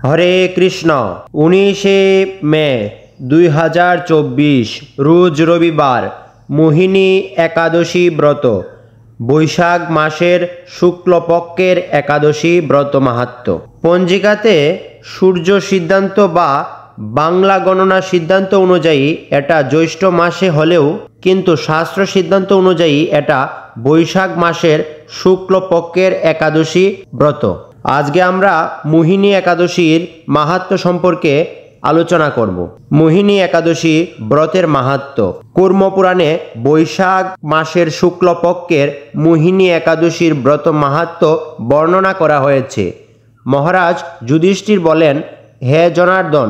হরে কৃষ্ণ। 19 মে 2024 রোজ রবিবার, মোহিনী একাদশী ব্রত। বৈশাখ মাসের শুক্লপক্ষের একাদশী ব্রত মাহাত্ম্য। পঞ্জিকাতে সূর্য সিদ্ধান্ত বা বাংলা গণনা সিদ্ধান্ত অনুযায়ী এটা জ্যৈষ্ঠ মাসে হলেও কিন্তু শাস্ত্র সিদ্ধান্ত অনুযায়ী এটা বৈশাখ মাসের শুক্লপক্ষের একাদশী ব্রত। আজকে আমরা মোহিনী একাদশীর মাহাত্ম্য সম্পর্কে আলোচনা করব। মোহিনী একাদশী ব্রতের মাহাত্ম্য। কূর্মপুরাণে বৈশাখ মাসের শুক্লপক্ষের মোহিনী একাদশীর ব্রত মাহাত্ম্য বর্ণনা করা হয়েছে। মহারাজ যুধিষ্ঠির বলেন, হে জনার্দন,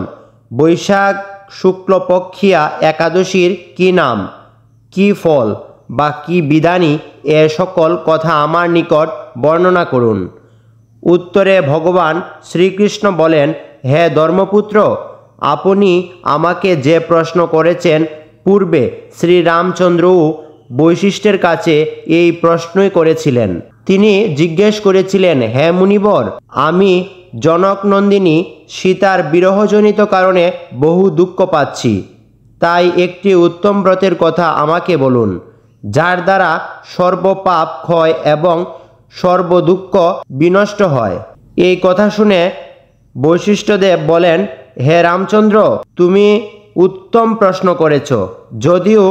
বৈশাখ শুক্লপক্ষিয়া একাদশীর কি নাম, কি ফল বা কি বিধানী, এ সকল কথা আমার নিকট বর্ণনা করুন। উত্তরে ভগবান শ্রীকৃষ্ণ বলেন, হে ধর্মপুত্র, আপনি আমাকে যে প্রশ্ন করেছেন, পূর্বে শ্রীরামচন্দ্রও বৈশিষ্ট্যের কাছে এই প্রশ্নই করেছিলেন। তিনি জিজ্ঞেস করেছিলেন, হে মুনিবর, আমি জনকনন্দিনী সীতার বিরহজনিত কারণে বহু দুঃখ পাচ্ছি, তাই একটি উত্তম ব্রতের কথা আমাকে বলুন, যার দ্বারা সর্বপাপ ক্ষয় এবং সর্বদুঃখ বিনষ্ট হয়। এই কথা শুনে বৈশিষ্ট্যদেব বলেন, হে রামচন্দ্র, তুমি উত্তম প্রশ্ন করেছ। যদিও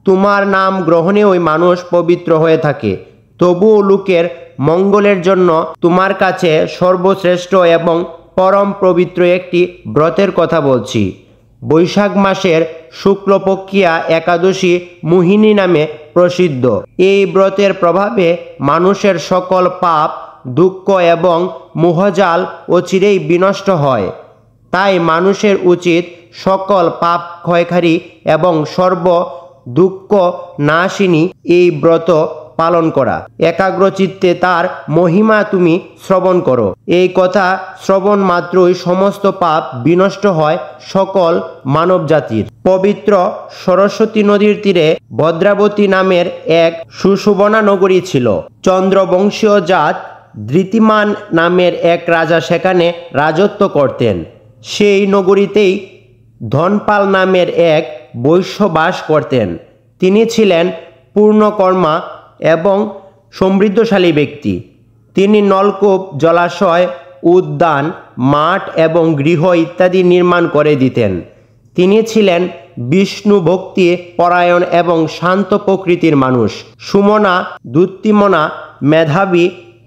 তোমার নাম গ্রহণেও মানুষ পবিত্র হয়ে থাকে, তবুও লোকের মঙ্গলের জন্য তোমার কাছে সর্বশ্রেষ্ঠ এবং পরম পবিত্র একটি ব্রতের কথা বলছি। বৈশাখ মাসের শুক্লপক্ষিয়া একাদশী মোহিনী নামে প্রসিদ্ধ। এই ব্রতের প্রভাবে মানুষের সকল পাপ, দুঃখ এবং মোহজাল অচিরেই বিনষ্ট হয়। তাই মানুষের উচিত সকল পাপ ক্ষয়কারী এবং সর্ব দুঃখ নাশিনী এই ব্রত পালন করা। একাগ্রচিত্তে তার মহিমা তুমি শ্রবণ করো। এই কথা শ্রবণ মাত্রই সমস্ত পাপ বিনষ্ট হয় সকল মানব জাতির। পবিত্র সরস্বতী নদীর তীরে ভদ্রাবতী নামের এক সুশোভনা নগরী ছিল। চন্দ্রবংশীয় জাত ধৃতিমান নামের এক রাজা সেখানে রাজত্ব করতেন। সেই নগরীতেই ধনপাল নামের এক বৈশ্য বাস করতেন। তিনি ছিলেন পূর্ণকর্মা এবং সমৃদ্ধশালী ব্যক্তি। তিনি নলকূপ, জলাশয়, উদ্যান, মাঠ এবং গৃহ ইত্যাদি নির্মাণ করে দিতেন। তিনি ছিলেন বিষ্ণু ভক্তি পরায়ণ এবং শান্ত প্রকৃতির মানুষ। সুমনা, দ্যুতিমনা, মেধাবী,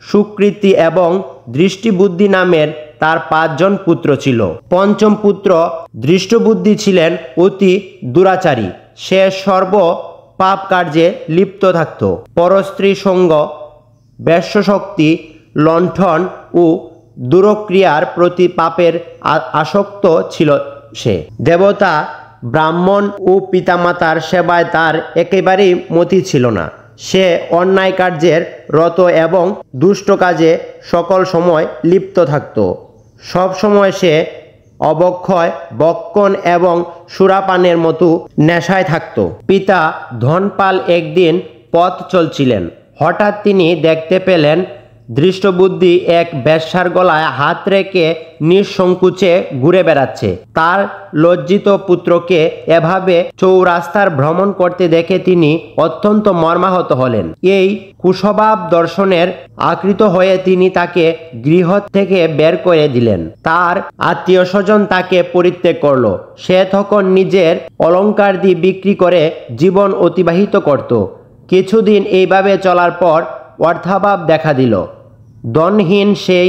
সুকৃতি এবং দৃষ্টিবুদ্ধি নামের তার 5 জন পুত্র ছিল। পঞ্চম পুত্র দৃষ্টবুদ্ধি ছিলেন অতি দুরাচারী। সে সর্ব পাপ কার্যে লিপ্ত থাকত। পরস্ত্রী সঙ্গ, বেশ্যশক্তি, লণ্ঠন ও দুরক্রিয়ার প্রতি পাপের আসক্ত ছিল সে। দেবতা, ব্রাহ্মণ ও পিতামাতার সেবায় তার একেবারেই মতি ছিল না। সে অন্যায় কার্যের রত এবং দুষ্ট কাজে সকল সময় লিপ্ত থাকত। সব সময় সে অবক্ষয়, বক্ষণ এবং সুরাপানের মতো নেশায় থাকত। পিতা ধনপাল একদিন পথ চলছিলেন। হঠাৎ তিনি দেখতে পেলেন দৃষ্টবুদ্ধি এক বেশ্যার গলায় হাত রেখে নিঃসংকোচে ঘুরে বেড়াচ্ছে। তার লজ্জিত পুত্রকে এভাবে চৌরাস্তার ভ্রমণ করতে দেখে তিনি অত্যন্ত মর্মাহত হলেন। এই কুস্বভাব দর্শনের আকৃত হয়ে তিনি তাকে গৃহ থেকে বের করে দিলেন। তার আত্মীয় স্বজন তাকে পরিত্যাগ করল। সে তখন নিজের অলংকার দিয়ে বিক্রি করে জীবন অতিবাহিত করত। কিছুদিন এইভাবে চলার পর অর্থাভাব দেখা দিল। ধনহীন সেই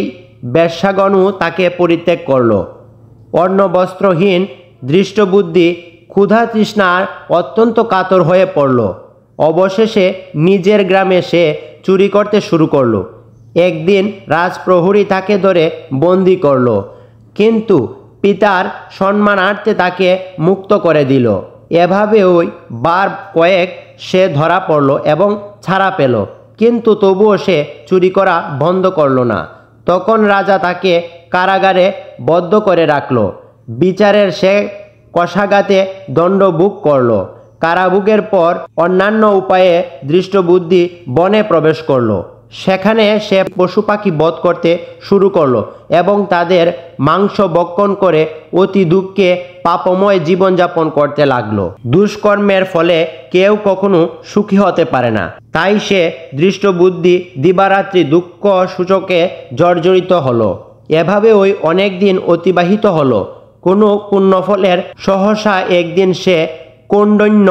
বেশ্যাগণও তাকে পরিত্যাগ করল। অন্নবস্ত্রহীন দৃষ্টবুদ্ধি ক্ষুধা তৃষ্ণার অত্যন্ত কাতর হয়ে পড়ল। অবশেষে নিজের গ্রামে সে চুরি করতে শুরু করল। একদিন রাজপ্রহরী তাকে ধরে বন্দি করল, কিন্তু পিতার সম্মানার্থে তাকে মুক্ত করে দিল। এভাবে ওই বার কয়েক সে ধরা পড়ল এবং ছাড়া পেল, কিন্তু তবুও সে চুরি করা বন্ধ করল না। তখন রাজা তাকে কারাগারে বদ্ধ করে রাখল। বিচারের সে কষাঘাতে দণ্ডভোগ করল। কারাভোগের পর অন্যান্য উপায়ে দৃষ্টবুদ্ধি বনে প্রবেশ করল। সেখানে সে পশু পাখি বধ করতে শুরু করলো এবং তাদের মাংস ভক্ষণ করে অতি দুঃখে পাপময় জীবনযাপন করতে লাগলো। দুষ্কর্মের ফলে কেউ কখনো সুখী হতে পারে না, তাই সে দৃষ্টবুদ্ধি দিবারাত্রি দুঃখ সূচকে জর্জরিত হলো। এভাবে ওই অনেক দিন অতিবাহিত হলো। কোনো পুণ্যফলের সহসা একদিন সে কৌন্ডিন্য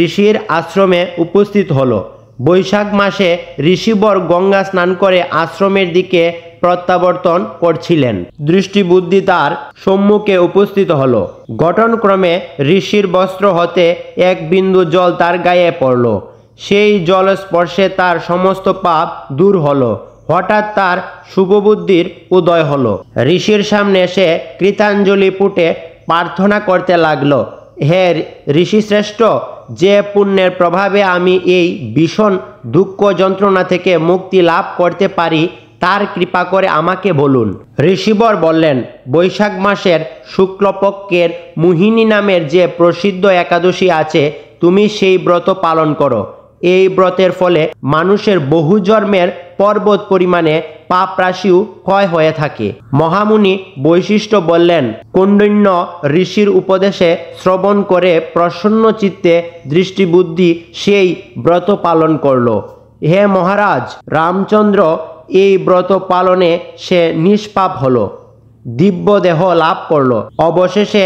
ঋষির আশ্রমে উপস্থিত হলো। বৈশাখ মাসে ঋষিবর গঙ্গা স্নান করে আশ্রমের দিকে প্রত্যাবর্তন করছিলেন। দৃষ্টিবুদ্ধি তার সম্মুখে উপস্থিত হলো। ঘটনক্রমে ঋষির বস্ত্র হতে এক বিন্দু জল তার গায়ে পড়ল। সেই জল স্পর্শে তার সমস্ত পাপ দূর হলো। হঠাৎ তার শুভবুদ্ধির উদয় হলো। ঋষির সামনে সে কৃতাঞ্জলি পুটে প্রার্থনা করতে লাগলো, হে ঋষিশ্রেষ্ঠ, যে পুণ্যের প্রভাবে আমি এই ভীষণ দুঃখ যন্ত্রণা থেকে মুক্তি লাভ করতে পারি তার কৃপা করে আমাকে বলুন। ঋষিবর বললেন, বৈশাখ মাসের শুক্লপক্ষের মোহিনী নামের যে প্রসিদ্ধ একাদশী আছে, তুমি সেই ব্রত পালন করো। এই ব্রতের ফলে মানুষের বহু জন্মের পর্বত পরিমাণে পাপ রাশিও ক্ষয় হয়ে থাকে। মহামুনি বৈশিষ্ট্য বললেন, কৌন্ডিন্য ঋষির উপদেশে শ্রবণ করে প্রসন্ন চিত্তে দৃষ্টিবুদ্ধি সেই ব্রত পালন করল। হে মহারাজ, রামচন্দ্র এই ব্রত পালনে সে নিষ্পাপ হলো, দিব্য দেহ লাভ করল। অবশেষে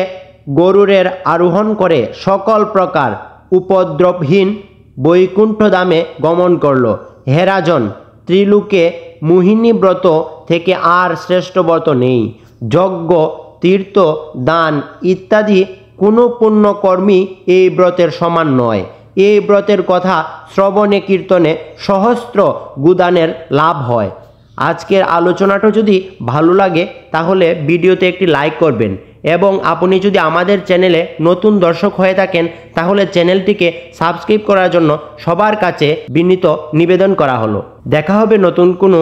গরুরের আরোহণ করে সকল প্রকার উপদ্রবহীন বৈকুণ্ঠ ধামে গমন করল। হে রাজন, ত্রিলোকে মোহিনী ব্রত থেকে আর শ্রেষ্ঠ ব্রত নেই। যজ্ঞ, তীর্থ, দান ইত্যাদি কোনো পুণ্যকর্মী এই ব্রতের সমান নয়। এই ব্রতের কথা শ্রবণে কীর্তনে সহস্র গুদানের লাভ হয়। আজকের আলোচনাটা যদি ভালো লাগে তাহলে ভিডিওতে একটি লাইক করবেন এবং আপনি যদি আমাদের চ্যানেলে নতুন দর্শক হয়ে থাকেন তাহলে চ্যানেলটিকে সাবস্ক্রাইব করার জন্য সবার কাছে বিনীত নিবেদন করা হলো। দেখা হবে নতুন কোনো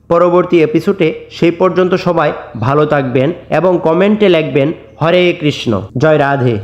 পরবর্তী এপিসোডে। সেই পর্যন্ত সবাই ভালো থাকবেন এবং কমেন্টে লিখবেন হরে কৃষ্ণ, জয় রাধে।